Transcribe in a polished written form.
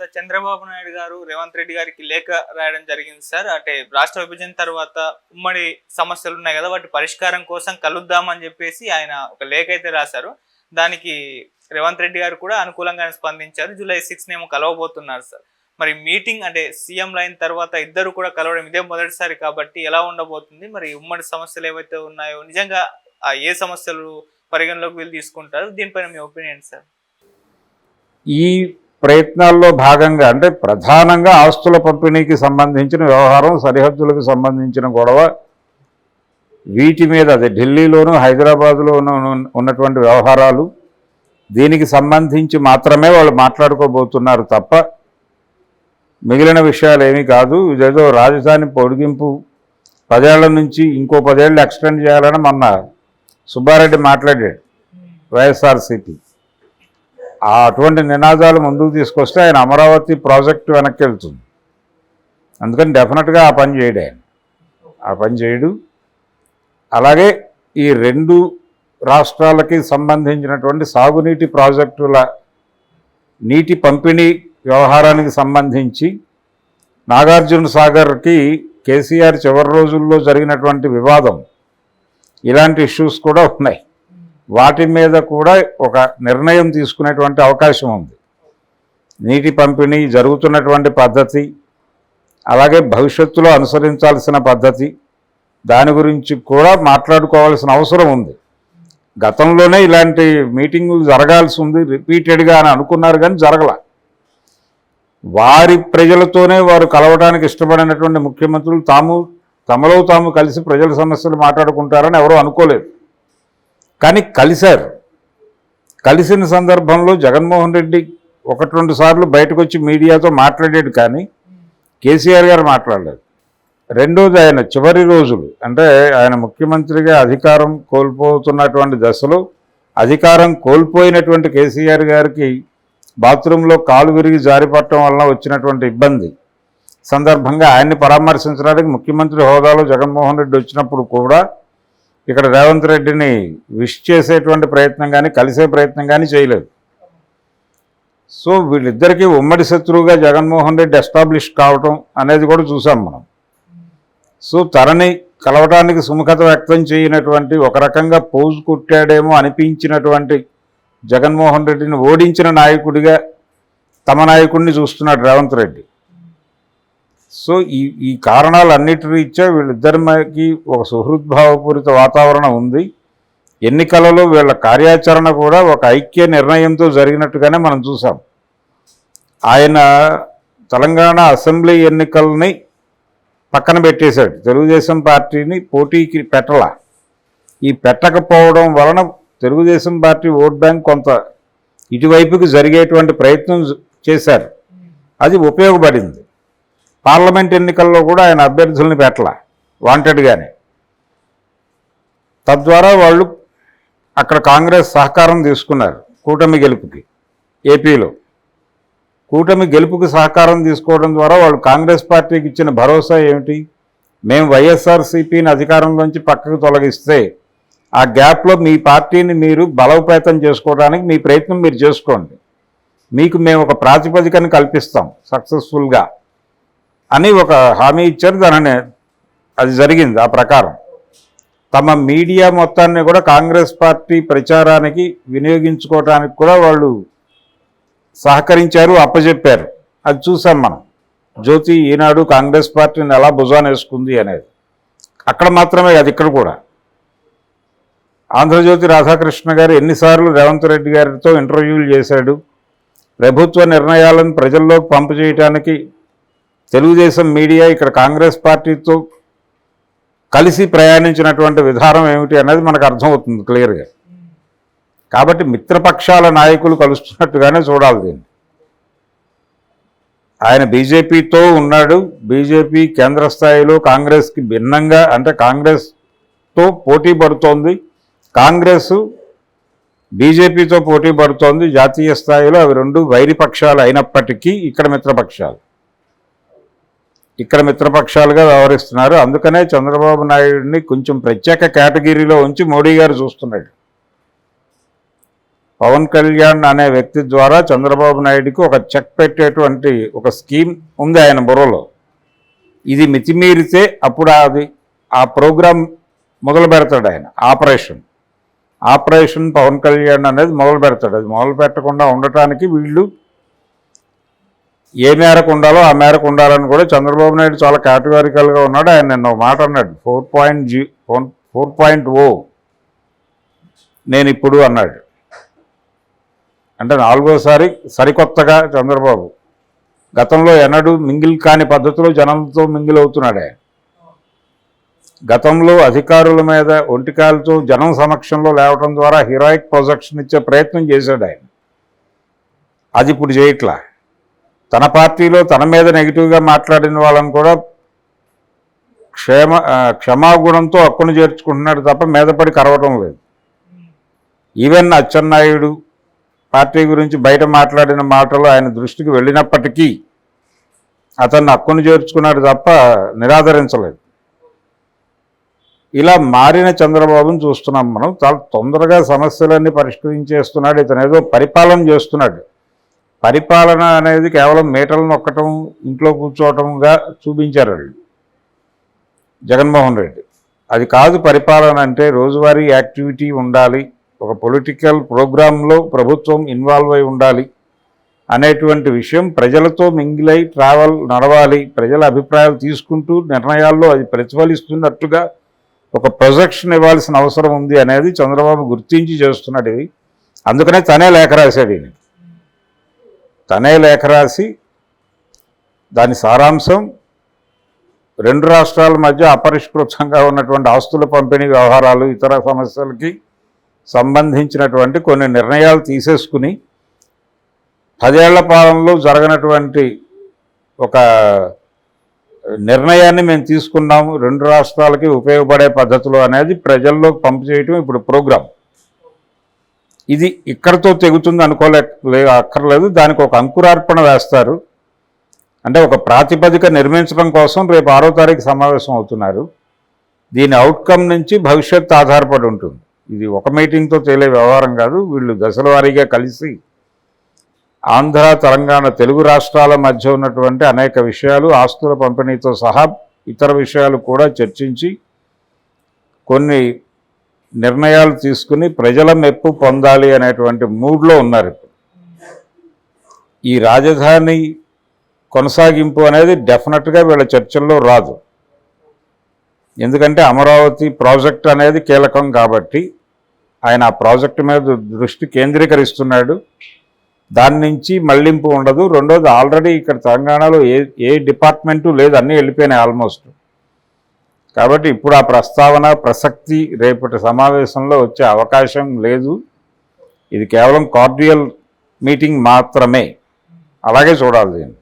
Sir Chandrababu Naidu గారు రేవంత్ రెడ్డి గారికి లేఖ రాయడం జరిగింది సార్. అంటే రాష్ట్ర విభజన తర్వాత ఉమ్మడి సమస్యలు ఉన్నాయి కదా, వాటి పరిష్కారం కోసం కలుద్దామని చెప్పేసి ఆయన ఒక లేఖ అయితే రాశారు. దానికి రేవంత్ రెడ్డి గారు కూడా అనుకూలంగానే స్పందించారు. జూలై 6 ఏమో కలవబోతున్నారు సార్. మరి మీటింగ్ అంటే సీఎం లైన్ తర్వాత ఇద్దరు కూడా కలవడం ఇదే మొదటిసారి కాబట్టి ఎలా ఉండబోతుంది? మరి ఉమ్మడి సమస్యలు ఏవైతే ఉన్నాయో నిజంగా ఏ సమస్యలు పరిగణలోకి వీళ్ళు తీసుకుంటారు? దీనిపైన మీ ఒపీనియన్ సార్. ఈ ప్రయత్నాల్లో భాగంగా అంటే ప్రధానంగా ఆస్తుల పంపిణీకి సంబంధించిన వ్యవహారం, సరిహద్దులకు సంబంధించిన గొడవ, వీటి మీద అదే ఢిల్లీలోను హైదరాబాద్లోనూ ఉన్నటువంటి వ్యవహారాలు, దీనికి సంబంధించి మాత్రమే వాళ్ళు మాట్లాడుకోబోతున్నారు తప్ప మిగిలిన విషయాలు ఏమీ కాదు. ఇదేదో రాజధాని పొడిగింపు 10 ఏళ్ల నుంచి ఇంకో 10 ఏళ్ళు ఎక్స్టెండ్ చేయాలని మొన్న సుబ్బారెడ్డి మాట్లాడాడు వైఎస్ఆర్సీపీ. అటువంటి నినాదాలు ముందుకు తీసుకొస్తే ఆయన అమరావతి ప్రాజెక్టు వెనక్కి వెళ్తుంది. అందుకని డెఫినెట్గా ఆ పని చేయడు, ఆయన ఆ పని చేయడు. అలాగే ఈ 2 రాష్ట్రాలకి సంబంధించినటువంటి సాగునీటి ప్రాజెక్టుల నీటి పంపిణీ వ్యవహారానికి సంబంధించి నాగార్జున సాగర్కి కేసీఆర్ చివరి రోజుల్లో జరిగినటువంటి వివాదం, ఇలాంటి ఇష్యూస్ కూడా ఉన్నాయి. వాటి మీద కూడా ఒక నిర్ణయం తీసుకునేటువంటి అవకాశం ఉంది. నీటి పంపిణీ జరుగుతున్నటువంటి పద్ధతి, అలాగే భవిష్యత్తులో అనుసరించాల్సిన పద్ధతి, దాని గురించి కూడా మాట్లాడుకోవాల్సిన అవసరం ఉంది. గతంలోనే ఇలాంటి మీటింగులు జరగాల్సి ఉంది రిపీటెడ్గా అని అనుకున్నారు, కానీ జరగల. వారి ప్రజలతోనే వారు కలవడానికి ఇష్టపడినటువంటి ముఖ్యమంత్రులు తమలో తాము కలిసి ప్రజల సమస్యలు మాట్లాడుకుంటారని ఎవరూ అనుకోలేదు. కానీ కలిశారు. కలిసిన సందర్భంలో జగన్మోహన్ రెడ్డి 1-2 సార్లు బయటకు వచ్చి మీడియాతో మాట్లాడాడు, కానీ కేసీఆర్ గారు మాట్లాడలేదు. రెండోది, ఆయన చివరి రోజులు అంటే ఆయన ముఖ్యమంత్రిగా అధికారం కోల్పోతున్నటువంటి దశలో అధికారం కోల్పోయినటువంటి కేసీఆర్ గారికి బాత్రూంలో కాలు విరిగి జారిపడటం వలన వచ్చినటువంటి ఇబ్బంది సందర్భంగా ఆయన్ని పరామర్శించడానికి ముఖ్యమంత్రి హోదాలో జగన్మోహన్ రెడ్డి వచ్చినప్పుడు కూడా ఇక్కడ రేవంత్ రెడ్డిని విష్ చేసేటువంటి ప్రయత్నం కానీ కలిసే ప్రయత్నం కానీ చేయలేదు. సో వీళ్ళిద్దరికీ ఉమ్మడి శత్రువుగా జగన్మోహన్ రెడ్డి ఎస్టాబ్లిష్ కావటం అనేది కూడా చూసాం మనం. సో తనని కలవడానికి సుముఖత వ్యక్తం చేయనటువంటి, ఒక రకంగా పోజు కుట్టాడేమో అనిపించినటువంటి జగన్మోహన్ రెడ్డిని ఓడించిన నాయకుడిగా తమ నాయకుడిని చూస్తున్నాడు రేవంత్ రెడ్డి. సో ఈ కారణాలన్నిటి రీత్యా వీళ్ళిద్దరికి ఒక సుహృద్భావపూరిత వాతావరణం ఉంది. ఎన్నికలలో వీళ్ళ కార్యాచరణ కూడా ఒక ఐక్య నిర్ణయంతో జరిగినట్టుగానే మనం చూసాం. ఆయన తెలంగాణ అసెంబ్లీ ఎన్నికల్ని పక్కన పెట్టేశాడు, తెలుగుదేశం పార్టీని పోటీకి పెట్టలా. ఈ పెట్టకపోవడం వలన తెలుగుదేశం పార్టీ ఓట్ బ్యాంక్ కొంత ఇటువైపుకి జరిగేటువంటి ప్రయత్నం చేశారు, అది ఉపయోగపడింది. పార్లమెంట్ ఎన్నికల్లో కూడా ఆయన అభ్యర్థుల్ని పెట్టలా వాంటెడ్గానే. తద్వారా వాళ్ళు అక్కడ కాంగ్రెస్ సహకారం తీసుకున్నారు కూటమి గెలుపుకి. ఏపీలో కూటమి గెలుపుకి సహకారం తీసుకోవడం ద్వారా వాళ్ళు కాంగ్రెస్ పార్టీకి ఇచ్చిన భరోసా ఏమిటి? మేము వైఎస్ఆర్సీపీని అధికారంలోంచి పక్కకు తొలగిస్తే ఆ గ్యాప్లో మీ పార్టీని మీరు బలోపేతం చేసుకోవడానికి మీ ప్రయత్నం మీరు చేసుకోండి, మీకు మేము ఒక ప్రాతిపదికను కల్పిస్తాం సక్సెస్ఫుల్గా అని ఒక హామీ ఇచ్చారు. దానిని అది జరిగింది. ఆ ప్రకారం తమ మీడియా మొత్తాన్ని కూడా కాంగ్రెస్ పార్టీ ప్రచారానికి వినియోగించుకోవడానికి కూడా వాళ్ళు సహకరించారు, అప్పచెప్పారు. అది చూసాం మనం. జ్యోతి ఈనాడు కాంగ్రెస్ పార్టీని ఎలా భుజాన వేసుకుంది అనేది అక్కడ మాత్రమే కాదు, ఇక్కడ కూడా. ఆంధ్రజ్యోతి రాధాకృష్ణ గారు ఎన్నిసార్లు రేవంత్ రెడ్డి గారితో ఇంటర్వ్యూలు చేశాడు. ప్రభుత్వ నిర్ణయాలను ప్రజల్లోకి పంపు చేయడానికి తెలుగుదేశం మీడియా ఇక్కడ కాంగ్రెస్ పార్టీతో కలిసి ప్రయాణించినటువంటి విధానం ఏమిటి అనేది మనకు అర్థమవుతుంది క్లియర్గా. కాబట్టి మిత్రపక్షాల నాయకులు కలుస్తున్నట్టుగానే చూడాలి దీన్ని. ఆయన బీజేపీతో ఉన్నాడు. బీజేపీ కేంద్ర స్థాయిలో కాంగ్రెస్కి భిన్నంగా, అంటే కాంగ్రెస్తో పోటీ పడుతోంది, కాంగ్రెస్ బీజేపీతో పోటీ పడుతోంది జాతీయ స్థాయిలో. అవి 2 వైరిపక్షాలు అయినప్పటికీ ఇక్కడ మిత్రపక్షాలుగా వ్యవహరిస్తున్నారు. అందుకనే చంద్రబాబు నాయుడిని కొంచెం ప్రత్యేక కేటగిరీలో ఉంచి మోడీ గారు చూస్తున్నాడు. పవన్ కళ్యాణ్ అనే వ్యక్తి ద్వారా చంద్రబాబు నాయుడుకి ఒక చెక్ పెట్టేటువంటి ఒక స్కీమ్ ఉంది ఆయన బుర్రలో. ఇది మితిమీరితే అప్పుడు ఆ ప్రోగ్రాం మొదలు పెడతాడు ఆయన. ఆపరేషన్ పవన్ కళ్యాణ్ అనేది మొదలు పెడతాడు. అది మొదలు పెట్టకుండా ఉండటానికి వీళ్ళు ఏ మేరకు ఉండాలో ఆ మేరకు ఉండాలని కూడా చంద్రబాబు నాయుడు చాలా కేటగారికల్గా ఉన్నాడు. ఆయన నిన్న ఒక మాట అన్నాడు, 4.0 నేను ఇప్పుడు అన్నాడు. అంటే 4వసారి సరికొత్తగా చంద్రబాబు గతంలో ఎన్నడూ మింగిల్ కాని పద్ధతిలో జనంతో మింగిల్ అవుతున్నాడు ఆయన. గతంలో అధికారుల మీద ఒంటికాలతో జనం సమక్షంలో లేవటం ద్వారా హీరోయిక్ ప్రొజెక్షన్ ఇచ్చే ప్రయత్నం చేశాడు ఆయన. అది ఇప్పుడు చేయట్లా. తన పార్టీలో తన మీద నెగిటివ్గా మాట్లాడిన వాళ్ళని కూడా క్షమాగుణంతో హక్కును చేర్చుకుంటున్నాడు తప్ప మీదపడి కరవటం లేదు. ఈవెన్ అచ్చెన్నాయుడు పార్టీ గురించి బయట మాట్లాడిన మాటలు ఆయన దృష్టికి వెళ్ళినప్పటికీ అతన్ని హక్కును చేర్చుకున్నాడు తప్ప నిరాదరించలేదు. ఇలా మారిన చంద్రబాబును చూస్తున్నాం మనం. చాలా తొందరగా సమస్యలన్నీ పరిష్కరించేస్తున్నాడు. ఇతను ఏదో పరిపాలన చేస్తున్నాడు. పరిపాలన అనేది కేవలం మీటలు నొక్కటం, ఇంట్లో కూర్చోవటంగా చూపించారు వాళ్ళు జగన్మోహన్ రెడ్డి. అది కాదు పరిపాలన అంటే. రోజువారీ యాక్టివిటీ ఉండాలి, ఒక పొలిటికల్ ప్రోగ్రాంలో ప్రభుత్వం ఇన్వాల్వ్ అయి ఉండాలి అనేటువంటి విషయం, ప్రజలతో మింగిలై నడవాలి, ప్రజల అభిప్రాయాలు తీసుకుంటూ నిర్ణయాల్లో అది ప్రతిఫలిస్తున్నట్టుగా ఒక ప్రొజెక్షన్ ఇవ్వాల్సిన అవసరం ఉంది అనేది చంద్రబాబు గుర్తించి చేస్తున్నాడు. ఇది అందుకనే తనే లేఖ రాశాడు. తనే లేఖ రాసి దాని సారాంశం 2 రాష్ట్రాల మధ్య అపరిష్కృతంగా ఉన్నటువంటి ఆస్తుల పంపిణీ వ్యవహారాలు, ఇతర సమస్యలకి సంబంధించినటువంటి కొన్ని నిర్ణయాలు తీసేసుకుని 10 ఏళ్ల పాలనలో జరగనటువంటి ఒక నిర్ణయాన్ని మేము తీసుకున్నాము 2 రాష్ట్రాలకి ఉపయోగపడే పద్ధతులు అనేది ప్రజల్లో పంపు చేయటం ఇప్పుడు ప్రోగ్రాం. ఇది ఇక్కడతో తెగుతుంది అక్కర్లేదు. దానికి ఒక అంకురార్పణ వేస్తారు. అంటే ఒక ప్రాతిపదిక నిర్మించడం కోసం రేపు 6వ తారీఖు సమావేశం అవుతున్నారు. దీని అవుట్కమ్ నుంచి భవిష్యత్తు ఆధారపడి ఉంటుంది. ఇది ఒక మీటింగ్తో తేలే వ్యవహారం కాదు. వీళ్ళు దశల వారీగా కలిసి ఆంధ్ర, తెలంగాణ, తెలుగు రాష్ట్రాల మధ్య ఉన్నటువంటి అనేక విషయాలు, ఆస్తుల పంపిణీతో సహా ఇతర విషయాలు కూడా చర్చించి కొన్ని నిర్ణయాలు తీసుకుని ప్రజల మెప్పు పొందాలి అనేటువంటి మూడ్లో ఉన్నారు. ఈ రాజధాని కొనసాగింపు అనేది డెఫినెట్గా వీళ్ళ చర్చల్లో రాదు. ఎందుకంటే అమరావతి ప్రాజెక్ట్ అనేది కీలకం కాబట్టి ఆయన ఆ ప్రాజెక్టు మీద దృష్టి కేంద్రీకరిస్తున్నాడు. దాని నుంచి మళ్లింపు ఉండదు. రెండోది, ఆల్రెడీ ఇక్కడ తెలంగాణలో ఏ డిపార్ట్మెంటు లేదు, అన్నీ వెళ్ళిపోయినాయి ఆల్మోస్ట్. కాబట్టి ఇప్పుడు ఆ ప్రసక్తి రేపటి సమావేశంలో వచ్చే అవకాశం లేదు. ఇది కేవలం కార్డియల్ మీటింగ్ మాత్రమే. అలాగే చూడాలి దీన్ని.